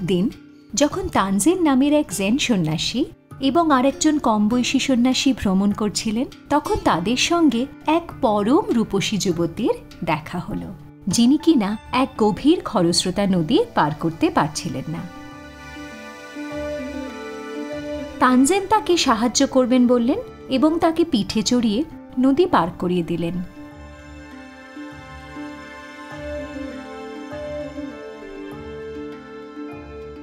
একদিন যখন তানজেন নামের এক জেন সন্ন্যাসী এবং আরেকজন কম বয়সী সন্ন্যাসী ভ্রমণ করছিলেন, তখন তাদের সঙ্গে এক পরম রূপসী যুবতীর দেখা হলো, যিনি কিনা এক গভীর খরস্রোতা নদী পার করতে পারছিলেন না। তানজেন তাকে সাহায্য করবেন বললেন এবং তাকে পিঠে চড়িয়ে নদী পার করিয়ে দিলেন।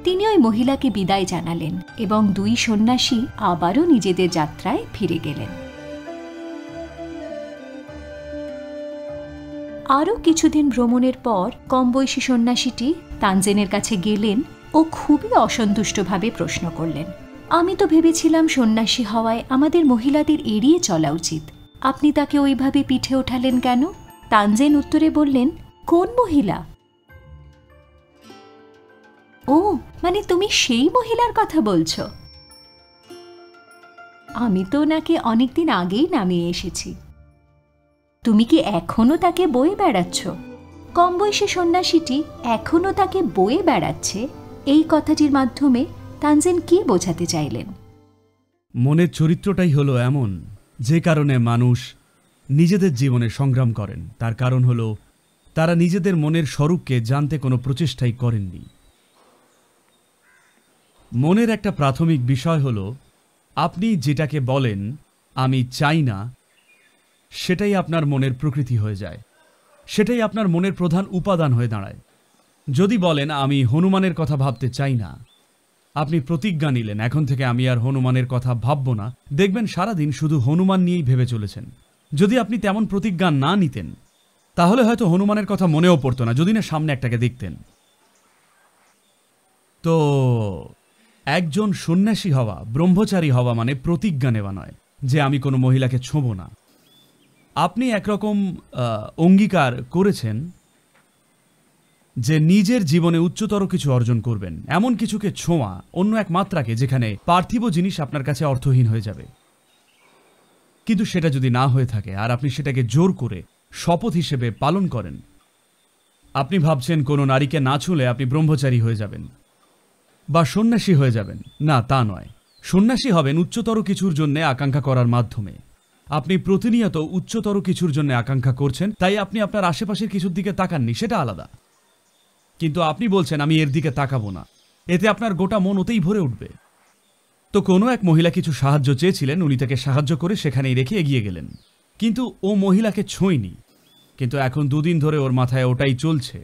তিনি ওই মহিলাকে বিদায় জানালেন এবং দুই সন্ন্যাসী আবারও নিজেদের যাত্রায় ফিরে গেলেন। আরও কিছুদিন ভ্রমণের পর কম বয়সী সন্ন্যাসীটি তানজেনের কাছে গেলেন ও খুবই অসন্তুষ্টভাবে প্রশ্ন করলেন, আমি তো ভেবেছিলাম সন্ন্যাসী হওয়ায় আমাদের মহিলাদের এড়িয়ে চলা উচিত, আপনি তাকে ওইভাবে পিঠে ওঠালেন কেন? তানজেন উত্তরে বললেন, কোন মহিলা? ও, মানে তুমি সেই মহিলার কথা বলছো? আমি তো ওনাকে অনেকদিন আগেই নামিয়ে এসেছি। তুমি কি এখনো তাকে বয়ে বেড়াচ্ছ? কম বয়সী সন্ন্যাসীটি এখনো তাকে বয়ে বেড়াচ্ছে, এই কথাটির মাধ্যমে তানজেন কি বোঝাতে চাইলেন? মনের চরিত্রটাই হলো এমন, যে কারণে মানুষ নিজেদের জীবনে সংগ্রাম করেন, তার কারণ হলো তারা নিজেদের মনের স্বরূপকে জানতে কোনো প্রচেষ্টাই করেননি। মনের একটা প্রাথমিক বিষয় হলো, আপনি যেটাকে বলেন আমি চাই না, সেটাই আপনার মনের প্রকৃতি হয়ে যায়, সেটাই আপনার মনের প্রধান উপাদান হয়ে দাঁড়ায়। যদি বলেন আমি হনুমানের কথা ভাবতে চাই না, আপনি প্রতিজ্ঞা নিলেন এখন থেকে আমি আর হনুমানের কথা ভাবব না, দেখবেন সারাদিন শুধু হনুমান নিয়েই ভেবে চলেছেন। যদি আপনি তেমন প্রতিজ্ঞা না নিতেন, তাহলে হয়তো হনুমানের কথা মনেও পড়তো না, যদি না সামনে একটাকে দেখতেন। তো একজন সন্ন্যাসী হওয়া, ব্রহ্মচারী হওয়া মানে প্রতিজ্ঞা নেওয়া নয় যে আমি কোনো মহিলাকে ছোঁব না। আপনি একরকম অঙ্গীকার করেছেন যে নিজের জীবনে উচ্চতর কিছু অর্জন করবেন, এমন কিছুকে ছোঁয়া, অন্য এক মাত্রাকে, যেখানে পার্থিব জিনিস আপনার কাছে অর্থহীন হয়ে যাবে। কিন্তু সেটা যদি না হয়ে থাকে আর আপনি সেটাকে জোর করে শপথ হিসেবে পালন করেন, আপনি ভাবছেন কোনো নারীকে না ছুঁলে আপনি ব্রহ্মচারী হয়ে যাবেন বা সন্ন্যাসী হয়ে যাবেন। না, তা নয়। সন্ন্যাসী হবেন উচ্চতর কিছুর জন্য আকাঙ্ক্ষা করার মাধ্যমে। আপনি প্রতিনিয়ত উচ্চতর কিছুর জন্য আকাঙ্ক্ষা করছেন, তাই আপনি আপনার আশেপাশের কিছুর দিকে তাকাননি, সেটা আলাদা। কিন্তু আপনি বলছেন আমি এর দিকে তাকাবো না, এতে আপনার গোটা মন ওতেই ভরে উঠবে। তো কোনো এক মহিলা কিছু সাহায্য চেয়েছিলেন, উনি তাকে সাহায্য করে সেখানেই রেখে এগিয়ে গেলেন, কিন্তু ও মহিলাকে ছোঁয়নি। কিন্তু এখন দুদিন ধরে ওর মাথায় ওটাই চলছে,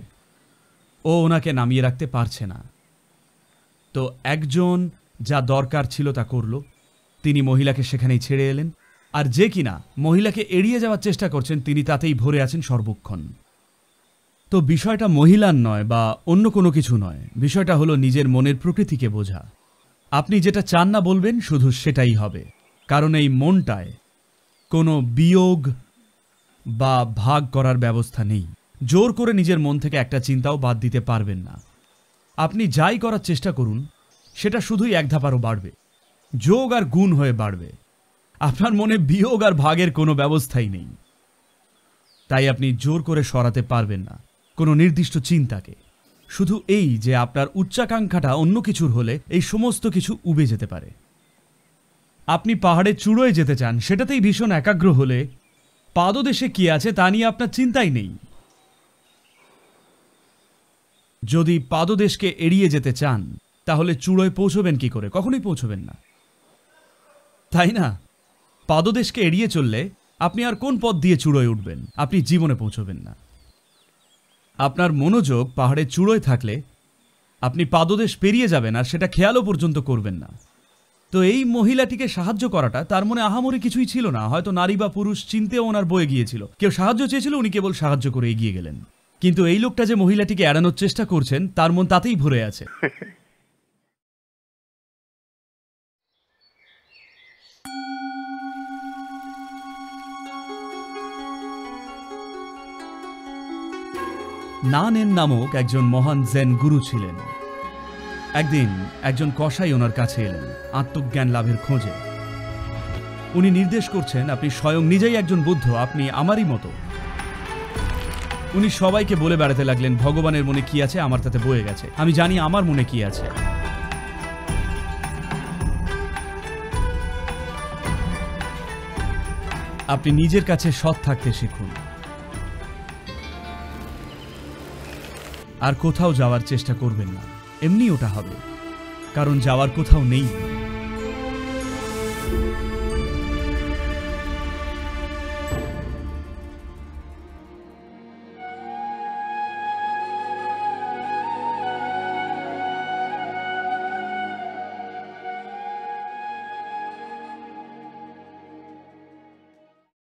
ও ওনাকে নামিয়ে রাখতে পারছে না। তো একজন যা দরকার ছিল তা করল, তিনি মহিলাকে সেখানেই ছেড়ে এলেন। আর যে কিনা মহিলাকে এড়িয়ে যাওয়ার চেষ্টা করছেন, তিনি তাতেই ভরে আছেন সর্বক্ষণ। তো বিষয়টা মহিলার নয় বা অন্য কোনো কিছু নয়, বিষয়টা হলো নিজের মনের প্রকৃতিকে বোঝা। আপনি যেটা চান না বলবেন, শুধু সেটাই হবে, কারণ এই মনটায় কোনো বিয়োগ বা ভাগ করার ব্যবস্থা নেই। জোর করে নিজের মন থেকে একটা চিন্তাও বাদ দিতে পারবেন না। আপনি যাই করার চেষ্টা করুন, সেটা শুধুই এক ধাপ আরও বাড়বে, যোগ আর গুণ হয়ে বাড়বে। আপনার মনে বিয়োগ আর ভাগের কোনো ব্যবস্থাই নেই, তাই আপনি জোর করে সরাতে পারবেন না কোনো নির্দিষ্ট চিন্তাকে। শুধু এই যে আপনার উচ্চাকাঙ্ক্ষাটা অন্য কিছুর হলে এই সমস্ত কিছু উবে যেতে পারে। আপনি পাহাড়ে চূড়োয় যেতে চান, সেটাতেই ভীষণ একাগ্র হলে পাদদেশে কি আছে তা নিয়ে আপনার চিন্তাই নেই। যদি পাদদেশকে এড়িয়ে যেতে চান, তাহলে চূড়োয় পৌঁছবেন কি করে? কখনোই পৌঁছবেন না, তাই না? পাদদেশকে এড়িয়ে চললে আপনি আর কোন পথ দিয়ে চূড়োয় উঠবেন? আপনি জীবনে পৌঁছবেন না। আপনার মনোযোগ পাহাড়ের চূড়োয় থাকলে আপনি পাদদেশ পেরিয়ে যাবেন, আর সেটা খেয়ালও পর্যন্ত করবেন না। তো এই মহিলাটিকে সাহায্য করাটা তার মনে আহামরি কিছুই ছিল না। হয়তো নারী বা পুরুষ চিনতেও ওনার বয়ে গিয়েছিল, কেউ সাহায্য চেয়েছিল, উনি কেবল সাহায্য করে এগিয়ে গেলেন। কিন্তু এই লোকটা যে মহিলাটিকে এড়ানোর চেষ্টা করছেন, তার মন তাতেই ভরে আছে। নানেন নামক একজন মহান জেন গুরু ছিলেন। একদিন একজন কসাই ওনার কাছে এলেন আত্মজ্ঞান লাভের খোঁজে। উনি নির্দেশ করছেন, আপনি স্বয়ং নিজেই একজন বুদ্ধ, আপনি আমারই মতো। উনি সবাইকে বলে বেড়াতে লাগলেন ভগবানের মনে কি আছে আমার তাতে বয়ে গেছে, আমি জানি আমার মনে কি আছে। আপনি নিজের কাছে সৎ থাকতে শিখুন, আর কোথাও যাওয়ার চেষ্টা করবেন না, এমনি ওটা হবে, কারণ যাওয়ার কোথাও নেই।